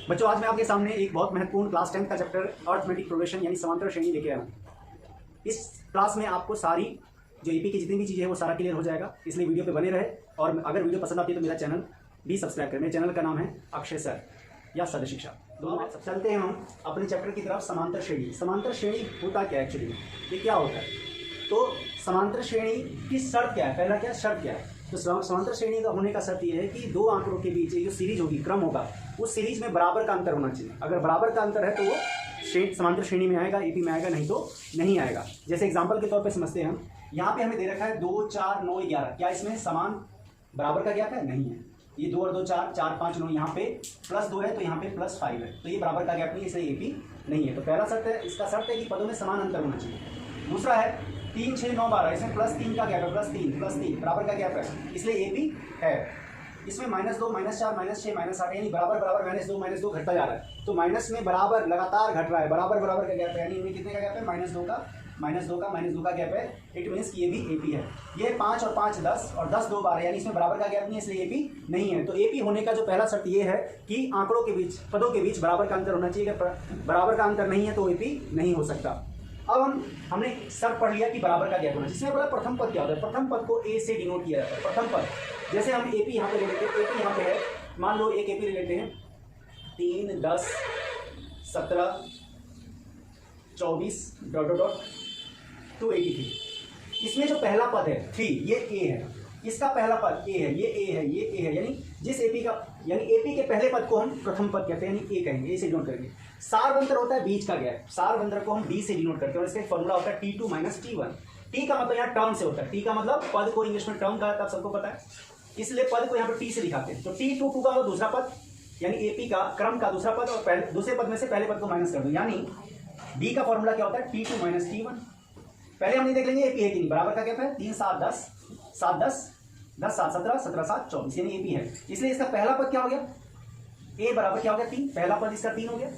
बच्चों, आज मैं आपके सामने एक बहुत महत्वपूर्ण क्लास 10 का चैप्टर अर्थमेटिक प्रोग्रेशन यानी समांतर श्रेणी लेके आया हूँ। इस क्लास में आपको सारी जो ईपी की जितनी भी चीज़ें हैं वो सारा क्लियर हो जाएगा, इसलिए वीडियो पे बने रहे। और अगर वीडियो पसंद आती है तो मेरा चैनल भी सब्सक्राइब करें। मेरे चैनल का नाम है अक्षय सर या सद शिक्षा दोनों। चलते हैं हम अपने चैप्टर की तरफ। समांतर श्रेणी। समांतर श्रेणी होता क्या है एक्चुअली में, ये क्या होता है? तो समांतर श्रेणी की शर्त क्या है? पहला क्या शर्त क्या है? तो समांतर श्रेणी का होने का शर्त ये है कि दो आंकड़ों के बीच जो सीरीज होगी, क्रम होगा, उस सीरीज में बराबर का अंतर होना चाहिए। अगर बराबर का अंतर है तो वो समांतर श्रेणी में आएगा, एपी में आएगा, नहीं तो नहीं आएगा। जैसे एग्जांपल के तौर पे समझते हैं हम। यहाँ पे हमें दे रखा है 2, 4, 9, 11। क्या इसमें समान बराबर का गैप है? नहीं है। ये 2 और 2 4, 4, 5, 9, यहाँ पे +2 है तो यहाँ पे +5 है, तो ये बराबर का गैप नहीं है, इसलिए एपी नहीं है। तो पहला शर्त है, इसका शर्त है कि पदों में समान अंतर होना चाहिए। दूसरा है 3, 6, 9, 12, इसमें +3 का गैप है, +3 बराबर का गैप है, इसलिए एपी है। इसमें -2, -4, -6, -8 यानी बराबर -2 घटता जा रहा है, तो माइनस में बराबर लगातार घट रहा है, बराबर का गैप है, यानी इनमें कितने का गैप है? -2 का गैप है। इट मीन्स कि ये भी एपी है। ये 5 और 5 10 और 10 2 12, यानी इसमें बराबर का गैप नहीं है, इसलिए एपी नहीं है। तो एपी होने का जो पहला शर्त ये है कि आंकड़ों के बीच, पदों के बीच बराबर का अंतर होना चाहिए। अगर बराबर का अंतर नहीं है तो एपी नहीं हो सकता। अब हमने शर्त पढ़ लिया कि बराबर का गैप होना चाहिए। इसमें बोला प्रथम पद क्या होता है? प्रथम पद को ए से डिनोट किया जाता है। प्रथम पद, जैसे हम एपी यहाँ पे ले लेते हैं, एपी यहाँ पे है, मान लो एक एपी ले लेते हैं 3, 10, 17, 24 ... 283। इसमें जो पहला पद है 3, ये ए है, इसका पहला पद ए है, ये ए है, ये ए है, यानी जिस एपी का, यानी एपी के पहले पद को हम प्रथम पद कहते हैं, यानी ए कहेंगे, ए से डिनोट करेंगे। सारवंतर होता है बीच का गैप, सारवंतर को हम डी से डिनोट करते हैं और इसका फॉर्मूला होता है T2 - T1। टी का मतलब यहाँ टर्म से होता है, टी का मतलब पद को इंग्लिश में टर्म कहा था, सबको पता है, इसलिए पद को यहाँ पर टी से दिखाते हैं। तो T2 का मतलब दूसरा पद, यानी एपी का क्रम का दूसरा पद, और दूसरे पद में से पहले पद को माइनस कर दो, यानी डी का फॉर्मूला क्या होता है? T2 - T1। पहले हम ये देख लेंगे एपी है कि नहीं, बराबर का गैप है, 3 7 10, 7 10, 10 7 17, 17 7 24, यानी एपी है। इसलिए इसका पहला पद क्या हो गया? ए बराबर क्या हो गया? 3। पहला पद इसका 3 हो गया।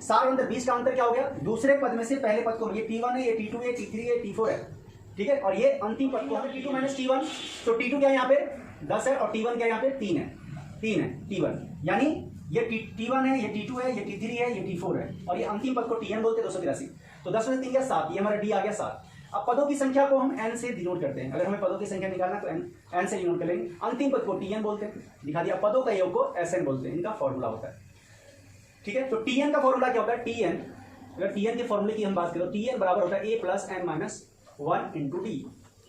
सारवंतर बीच का अंतर क्या हो गया? दूसरे पद में से पहले पद को, ये T1 है, ये T2 है, T3 है, T4 है, ठीक है, और ये अंतिम पद को हमें T2 - T1। तो T2 क्या है यहाँ पे? 10 है, और T1 क्या है यहाँ पे? 3 है, T1, यानी ये T1 है, ये T2 है, ये T3 है, ये T4 है, और ये अंतिम पद को Tn बोलते हैं, 283। तो 10 में से 3 गया 7, ये हमारा डी आ गया 7। अब पदों की संख्या को हम n से डिनोट करते हैं। अगर हमें पदों की संख्या निकालना है तो n से डिनोट कर लेंगे। अंतिम पद को Tn बोलते हैं, दिखा दिया। पदों का योग को Sn बोलते हैं, इनका फॉर्मूला होता है, ठीक है। तो Tn का फॉर्मूला क्या होता है? Tn, अगर Tn के फॉर्मूले की हम बात करें तो Tn बराबर होता है a + n - 1 × d।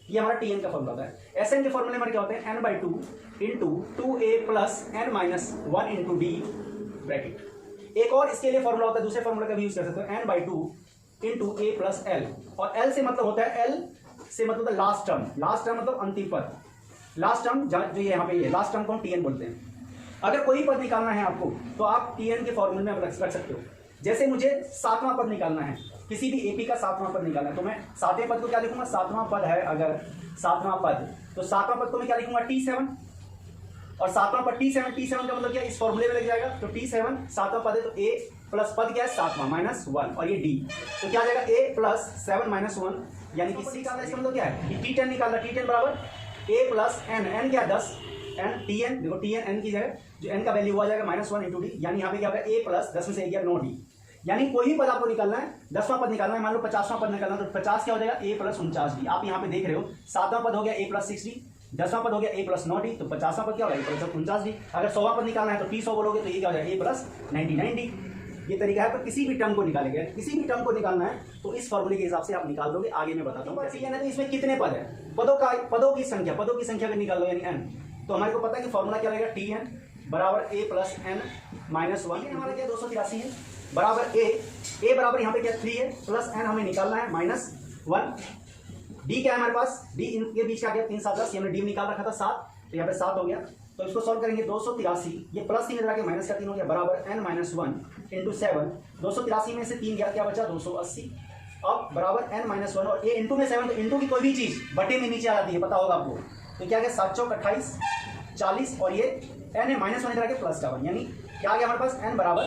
ये हमारा Tn का फॉर्मूला होता है। Sn के फॉर्मूले हमारे क्या होते हैं? n/2 × 2a + n - 1 × d bracket. एक और इसके लिए फॉर्मूला होता है, दूसरे फॉर्मूले का भी यूज कर सकते हो, n/2 × a + l, और l से मतलब होता है, l से मतलब लास्ट टर्म, लास्ट टर्म मतलब अंतिम पद, लास्ट टर्म जो ये यहाँ पे ये लास्ट टर्म को हम Tn बोलते हैं। अगर कोई पद निकालना है आपको तो आप Tn के फॉर्मूले में रख सकते हो। जैसे मुझे 7वां पद निकालना है, किसी भी एपी का 7वां पद निकालना है, तो मैं 7वें पद को क्या लिखूंगा? 7वां पद है अगर 7वां पद, तो 7वां पद को मैं क्या लिखूंगा? T7, और 7वां पद T7 का मतलब क्या? इस फॉर्मूले में लग जाएगा। तो T7 7वां पद है, तो a प्लस पद क्या है? 7वां -1, और ये d, तो क्या आ जाएगा? a + 7 - 1, यानी किसी का इसका मतलब क्या है? T10 निकालना, T10 बराबर a + n, n क्या? 10, n Tn, देखो Tn n की जगह जो n का वैल्यू हुआ जाएगा -1 × d, यानी यहाँ पे क्या होगा? a + 10 में से 1 गया 9d, यानी कोई भी पद आपको निकालना है, 10वां पद निकालना है, मान लो 50वां पद निकालना है, तो 50 क्या हो जाएगा? a + 49d। आप यहाँ पे देख रहे हो 7वां पद हो गया a + 6d, 10वां पद हो गया a + 9d, तो 50वां पद क्या होगा? a + 49d। अगर 100वां पद निकालना है तो T100 बोलोगे, तो ये क्या हो जाएगा? a + 99d। ये तरीका है, पर किसी भी टर्म को निकालेंगे, किसी भी टर्म को निकालना है तो इस फॉर्मूले के हिसाब से आप निकाल दोगे। आगे मैं बताता हूँ। ठीक है ना? तो इसमें कितने पद है? पदों की संख्या अगर निकाल लो, यानी n, तो हमारे को पता है कि फॉर्मूला क्या रहेगा? Tn बराबर a + n - 1, हमारा क्या 283 है, बराबर a बराबर यहाँ पे क्या 3 है, प्लस n हमें निकालना है -1। d क्या है हमारे पास? d इनके बीच का गया 3 7 10, हमने d निकाल रखा था 7, तो यहाँ पे 7 हो गया। तो इसको सॉल्व करेंगे, 283, ये +3 इधर आके -3 हो गया, बराबर n - 1 × 7। 283 में से 3 गया, क्या बचा? 280। अब बराबर n - 1, और ये इंटू में 7, तो इंटू की कोई भी चीज बटे में नीचे आ जाती है, पता होगा आपको। तो क्या गया? 7 चौक 28, 40, और ये n है -1 इधर आके +1, यानी क्या आ गया हमारे पास? n बराबर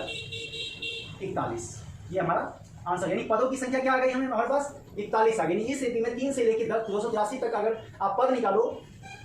41। ये हमारा आंसर, यानी पदों की संख्या क्या आ गई हमें? हमारे पास 41 आ गई। इस स्थिति में 3 से लेकर 283 तक अगर आप पद निकालो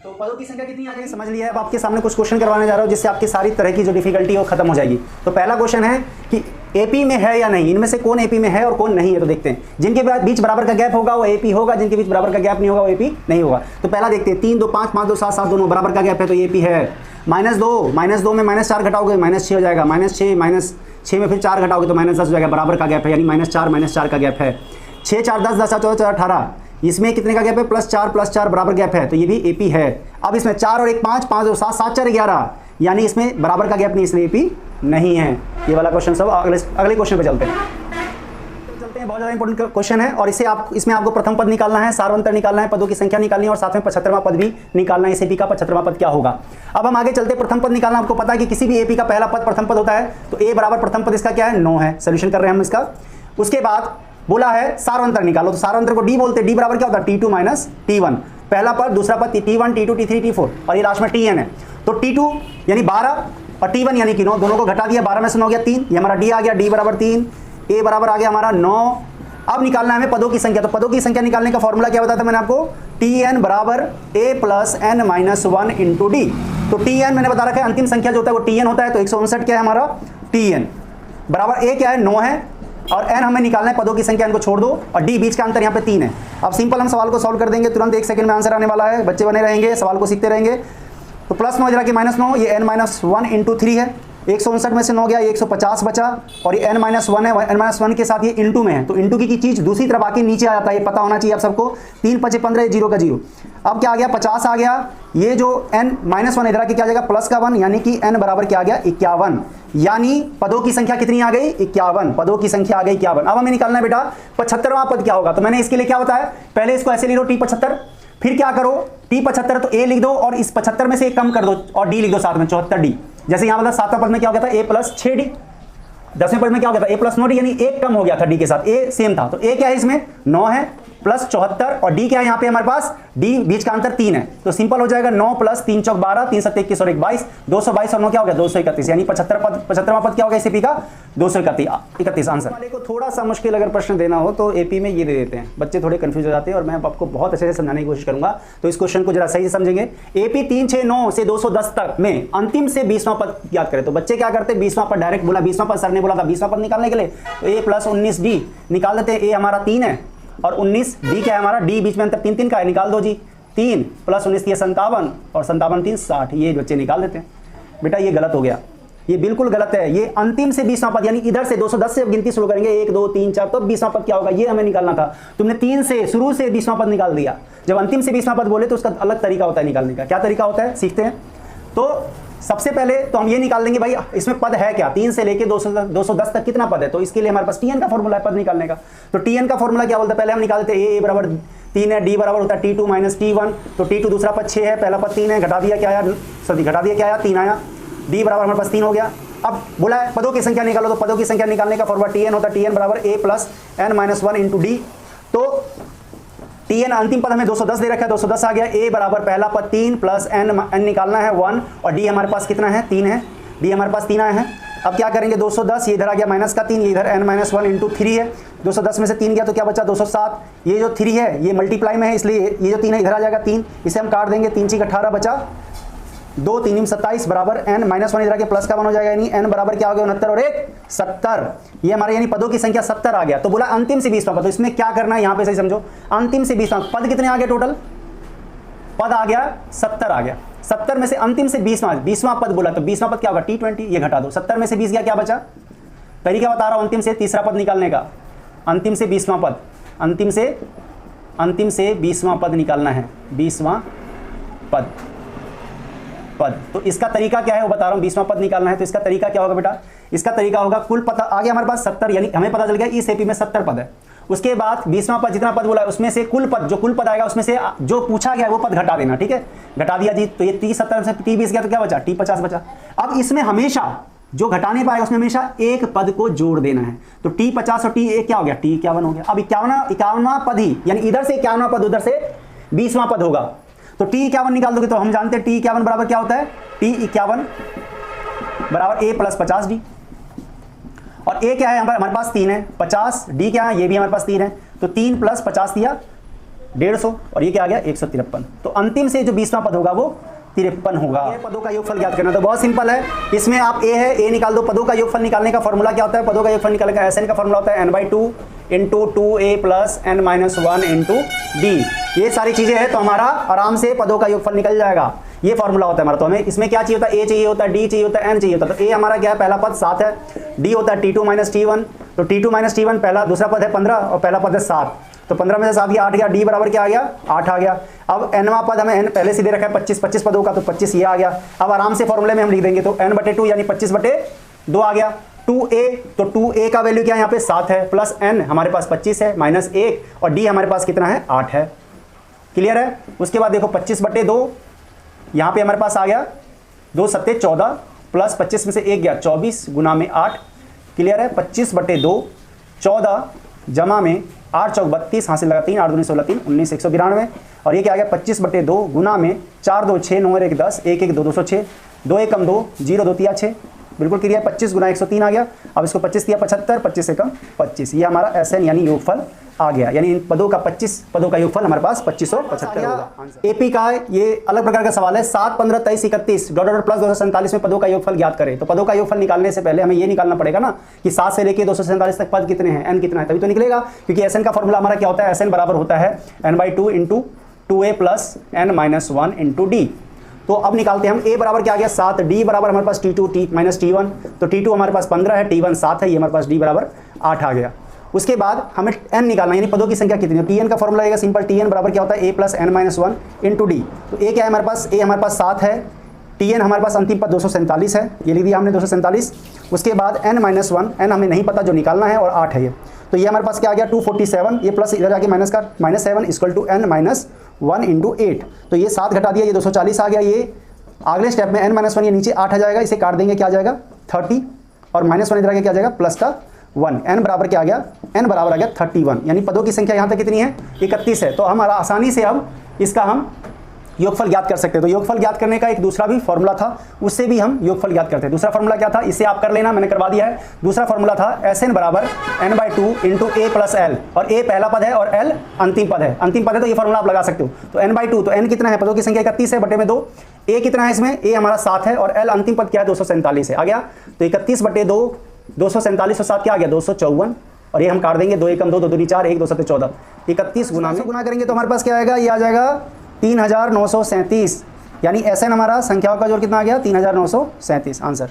तो पदों की संख्या कितनी आ गई समझ लिया है। अब आपके सामने कुछ क्वेश्चन करवाने जा रहा हूँ जिससे आपकी सारी तरह की जो डिफिकल्टी है वो खत्म हो जाएगी। तो पहला क्वेश्चन है कि एपी में है या नहीं, इनमें से कौन एपी में है और कौन नहीं है। तो देखते हैं, जिनके बीच बराबर का गैप होगा वो एपी होगा, जिनके बीच बराबर का गैप नहीं होगा वो एपी नहीं होगा। तो पहला देखते हैं, 3 2 5 5 2 7 7 दोनों बराबर का गैप है तो एपी है। -2 में -4 घटाओगे -6 हो जाएगा, -6 में फिर 4 घटाओगे तो -10 हो जाएगा, बराबर का गैप है, यानी -4 का गैप है। 6 4 10 10 14 14 18, इसमें कितने का गैप है, +4 बराबर गैप है, तो ये भी एपी है। अब इसमें 4 और 1 5 5 2 7 7 4 11, यानी इसमें बराबर का गैप नहीं, इसलिए एपी नहीं है। ये वाला क्वेश्चन सब अगले क्वेश्चन पे चलते हैं। बहुत ज़्यादा इंपॉर्टेंट क्वेश्चन है और इसमें आपको प्रथम पद निकालना है, सार्वंतर निकालना है, पदों की संख्या निकालनी है और साथ में 75वां पद भी निकालना है। इस एपी का 75वां पद क्या होगा। अब हम आगे चलते, प्रथम पद निकालना। आपको पता है कि किसी भी एपी का पहला पद प्रथम पद होता है, तो ए बराबर प्रथम पद इसका क्या है, 9 है। सोल्यूशन कर रहे हैं हम इसका। उसके बाद बोला है सार्वंतर निकालो, तो सार्वंतर को डी बोलते हैं। डी बराबर क्या होता है, T2 - T1, पहला पद, दूसरा पद T1 T2 T3 T4 और ये लास्ट में Tn है। तो T2 यानी 12 और T1 यानी कि 9, दोनों को घटा दिया, 12 में से 9 गया 3, ये हमारा डी आ गया, डी बराबर 3, ए बराबर आ गया हमारा 9। अब निकालना है हमें पदों की संख्या। तो पदों की संख्या निकालने का फॉर्मूला क्या बताया था मैंने आपको, Tn बराबर a + n - 1 × d। तो Tn मैंने बता रखा है, अंतिम संख्या जो होता है वो Tn होता है। तो 159 क्या है हमारा, Tn बराबर a क्या है, 9 है, और n हमें निकालना है पदों की संख्या, इनको छोड़ दो, और d बीच का अंतर यहाँ पे 3 है। अब सिंपल हम सवाल को सॉल्व कर देंगे, तुरंत 1 सेकंड में आंसर आने वाला है। बच्चे बने रहेंगे, सवाल को सीखते रहेंगे। तो +9 जरा कि -9, ये n - 1 × 3 है। 159 में से 9 गया, 150 बचा, और ये n - 1 है, n - 1 के साथ ये इंटू में है, तो इंटू की चीज़ दूसरी तरफ आके नीचे आ जाता है, ये पता होना चाहिए आप सबको। 3 × 5 = 15, 0 का 0। अब क्या आ गया, 50 आ गया। ये जो n - 1 इधर आके क्या आ जाएगा, प्लस का 1, यानी कि n बराबर क्या आ गया, 51। यानी पदों की संख्या कितनी आ गई, 51। पदों की संख्या आ गई 51। अब हमें निकालना है बेटा 75वां पद क्या होगा। तो मैंने इसके लिए क्या होता है, पहले इसको ऐसे ले लो T75, फिर क्या करो, T75 तो a लिख दो और इस 75 में से एक कम कर दो और d लिख दो साथ में, 74d। जैसे यहाँ मतलब 7वां पद में क्या हो गया था, a + 6d। 10वें पद में क्या हो गया था, a + 9d, यानी एक कम हो गया था d के साथ, a सेम था। तो a क्या है इसमें, 9 है, प्लस 74, और d क्या है यहाँ पे हमारे पास, d बीच का अंतर 3 है। तो सिंपल हो जाएगा, 9 + 3 × 4 = 12, 3 × 7 = 21 और 1 = 22, 222 और 9 क्या हो गया, 231, यानी 75वां पद क्या होगा इस एपी का, 231 आंसर। वाले को थोड़ा सा मुश्किल अगर प्रश्न देना हो तो एपी में ये दे देते हैं, बच्चे थोड़े कंफ्यूज हो जाते हैं और मैं आपको बहुत अच्छे से समझाने की कोशिश करूंगा। तो इस क्वेश्चन को जरा सही से समझेंगे। एपी 3 6 9 से 210 तक में अंतिम से 20वां पद याद करें। तो बच्चे क्या करते हैं, 20वां पद डायरेक्ट बोला, 20वां पद सर ने बोला था 20वां पद निकालने के लिए, तो a + 19d निकाल देते हैं। a हमारा 3 है और 19, d क्या है हमारा, d बीच में अंतर 3 3 का है, निकाल दो जी। 3 + 19 ये 57 और 57 3 60, ये बच्चे निकाल देते हैं। बेटा ये गलत हो गया, ये बिल्कुल गलत है। ये अंतिम से 20वां पद, यानी इधर से 210 से गिनती शुरू करेंगे, 1 2 3 4, तो 20वां पद क्या होगा ये हमें निकालना था। तुमने 3 से शुरू से 20वां पद निकाल दिया। जब अंतिम से 20वां पद बोले तो उसका अलग तरीका होता है निकालने का। क्या तरीका होता है, सीखते हैं। तो सबसे पहले तो हम ये निकाल देंगे भाई इसमें पद है क्या, 3 से लेके 210 तक कितना पद है। तो इसके लिए हमारे पास Tn का फॉर्मूला है पद निकालने का। तो Tn का फॉर्मूला क्या बोलता है, पहले हम निकाल देते हैं, a बराबर 3 है, d बराबर होता है T2 - T1। तो T2 दूसरा पद 6 है, पहला पद 3 है, घटा दिया क्या आया, क्या आया, 3 आया। d बराबर हमारे पास 3 हो गया। अब बोला है पदों की संख्या निकालो, तो पदों की संख्या निकालने का फॉर्मूला Tn होता है, Tn बराबर a + n - 1 × d। तो Tn अंतिम पद हमें 210 दे रखा है, 210 आ गया। a बराबर पहला पद 3 + n निकालना है 1, और d हमारे पास कितना है, 3 है, d हमारे पास 3 आए हैं। अब क्या करेंगे, 210 ये इधर आ गया माइनस का 3, ये इधर n - 1 × 3 है। 210 में से 3 गया तो क्या बचा, 207। ये जो 3 है ये मल्टीप्लाई में है, इसलिए ये जो 3 है इधर आ जाएगा 3, इसे हम काट देंगे, 3 × 6 = 18 बचा, 2 3 × 27 बराबर n - 1 इधर आके प्लस का 1 हो जाएगा, यानी n बराबर क्या हो गया, 69 और 1 70। ये हमारे यानी पदों की संख्या 70 आ गया। तो बोला अंतिम से 20वां पद, तो इसमें क्या करना है यहाँ पे सही समझो, अंतिम से 20वां पद कितने आ गए, टोटल पद आ गया 70 आ गया। 70 में से अंतिम से 20वां पद बोला, तो 20वां पद क्या होगा, T20, ये घटा दो। 70 में से 20 गया, क्या बचा, तरीका बता रहा हूं अंतिम से तीसरा पद निकालने का। अंतिम से 20वां पद, अंतिम से 20वां पद निकालना है, 20वां पद। तो इसका तरीका क्या है वो बता रहा हूं, 20वां पद निकालना है। तो इसका तरीका क्या होगा बेटा, इसका तरीका होगा कुल पद आ गया हमारे पास 70, यानी हमें पता चल गया इस एपी में 70 पद है। उसके बाद 20वां पद जितना पद बोला है उसमें से कुल पद, जो कुल पद आएगा उसमें से जो पूछा गया है वो पद घटा देना, ठीक है। घटा दिया जी, तो ये 30 70 से T20 गया तो क्या बचा, T50 बचा। अब इसमें हमेशा जो घटाने पाएगा उसमें हमेशा एक पद को जोड़ देना है। तो T50 और T1 क्या हो गया, T51 हो गया। अब 51वां पद ही, यानी इधर से 51वां पद उधर से 20वां पद होगा। तो T51 निकाल दोगे तो हम जानते हैं T51 बराबर क्या होता है, T51 बराबर a + 50d, और a क्या है हमारे पास 3 है, 50, d क्या है ये भी हमारे पास 3 है। तो 3 + 50 दिया 150 और ये क्या आ गया 153। तो अंतिम से जो 20वां पद होगा वो 53 होगा। ये पदों का योगफल ज्ञात करना तो बहुत सिंपल है। इसमें आप ए है, ए निकाल दो। पदों का योगफल निकालने का फॉर्मूला क्या होता है? पदों का योगफल निकालने का एसएन का फॉर्मूला होता है n/2 into 2a plus n-1 into D. ये सारी चीजें हैं तो हमारा आराम से पदों का योगफल निकल जाएगा। ये फॉर्मूला होता है हमारा। तो हमें इसमें क्या चाहिए होता है? ए चाहिए होता है, डी चाहिए होता है, एन चाहिए होता है। तो ए हमारा क्या है? पहला पद 7 है, डी होता है t2 माइनस t1, तो t2 माइनस t1 पहला, दूसरा पद है 15 और पहला पद है 7। तो 15 में से 7 गया 8 गया, डी बराबर क्या आ गया? 8 आ गया। अब nवां पद हमें n पहले से दे रखा है 25 पदों का, तो 25 ये आ गया। अब आराम से फॉर्मूले में हम लिख देंगे, तो n/2 यानी 25/2 आ गया। 2a, तो 2a का वैल्यू क्या है यहाँ पे? 7 है, प्लस n हमारे पास 25 है, माइनस 1 और d हमारे पास कितना है? 8 है। क्लियर है? उसके बाद देखो 25/2 यहाँ पे हमारे पास आ गया 2 सत्ते 14 प्लस 25 में से 1 गया 24 गुना में 8। क्लियर है? 25/2 14 जमा में 8 चौक 32 हासिल लगा 3 8 दूनी 16 3 19 192 और ये क्या आ गया 25/2 गुना में 4 2 6 9 1 10 1 1 2 206 2 1 कम 2 0 2 3 6 बिल्कुल क्लियर। 25 गुना 103 आ गया। अब इसको 25 दिया 75 25 से कम 25। ये हमारा एसएन यानी योगफल आ गया। यानी इन पदों का 25 पदों का योगफल हमारे पास 2575 होगा। एपी का ये अलग प्रकार का सवाल है। 7 15 23 31 डॉट प्लस 247 में पदों का योगफल ज्ञात करें। तो पदों का योगफल निकालने से पहले हमें ये निकालना पड़ेगा ना कि 7 से लेकर 247 तक पद कितने हैं, एन कितना है, तभी तो निकलेगा। क्योंकि एसएन का फॉर्मूला हमारा क्या होता है? एसएन बराबर होता है n/2 into 2a plus n-1 into D. तो अब निकालते हैं हम। a बराबर क्या आ गया? 7, d बराबर हमारे पास t2 t माइनस t1, तो t2 हमारे पास 15 है, t1 7 है, ये हमारे पास d बराबर 8 आ गया। उसके बाद हमें n निकालना है, यानी पदों की संख्या कितनी है। tn का फॉर्मूला आएगा सिंपल, tn बराबर क्या होता है? a plus n-1 into D. तो a क्या है हमारे पास? a हमारे पास 7 है, tn हमारे पास अंतिम पद 247 है, ये लिख दिया हमने 247। उसके बाद n-1 n हमें नहीं पता जो निकालना है और 8 है ये। तो ये हमारे पास क्या आ गया? 247, ये प्लस इधर जाके माइनस का -7 इक्वल टू n-1 इंटू 8। तो ये 7 घटा दिया, ये 240 आ गया। ये अगले स्टेप में n-1 ये नीचे 8 आ जाएगा, इसे काट देंगे, क्या आ जाएगा? 30 और -1 इधर आगे क्या आ जाएगा? प्लस का 1। n बराबर क्या आ गया? n बराबर आ गया 31। यानी पदों की संख्या यहाँ तक कितनी है? 31 है। तो हमारा आसानी से अब इसका हम योगफल ज्ञात कर सकते हैं। तो योगफल ज्ञात करने का एक दूसरा भी फॉर्मूला था, उससे भी हम योगफल ज्ञात करते हैं। दूसरा फॉर्मूला क्या था? इसे आप कर लेना, मैंने करवा दिया है। दूसरा फॉर्मूला था Sn बराबर n/2 into a plus l, और a पहला पद है और l अंतिम पद है। अंतिम पद है तो ये फॉर्मूला आप लगा सकते हो। तो n/2, तो n कितना है? पदों की संख्या 31 है, बटे में 2। a कितना है इसमें? a हमारा 7 है और l अंतिम पद क्या है? 247 है। आ गया। तो 31/2 247 और 7 क्या आ गया? 254 और ये हम काट देंगे, 2 1 2 2 दूनी 4 1 2 7 14। 31 गुना में गुना करेंगे तो हमारे पास क्या आएगा? ये आ जाएगा 3937। यानी एसएन हमारा संख्याओं का जोड़ कितना आ गया? 3937 आंसर।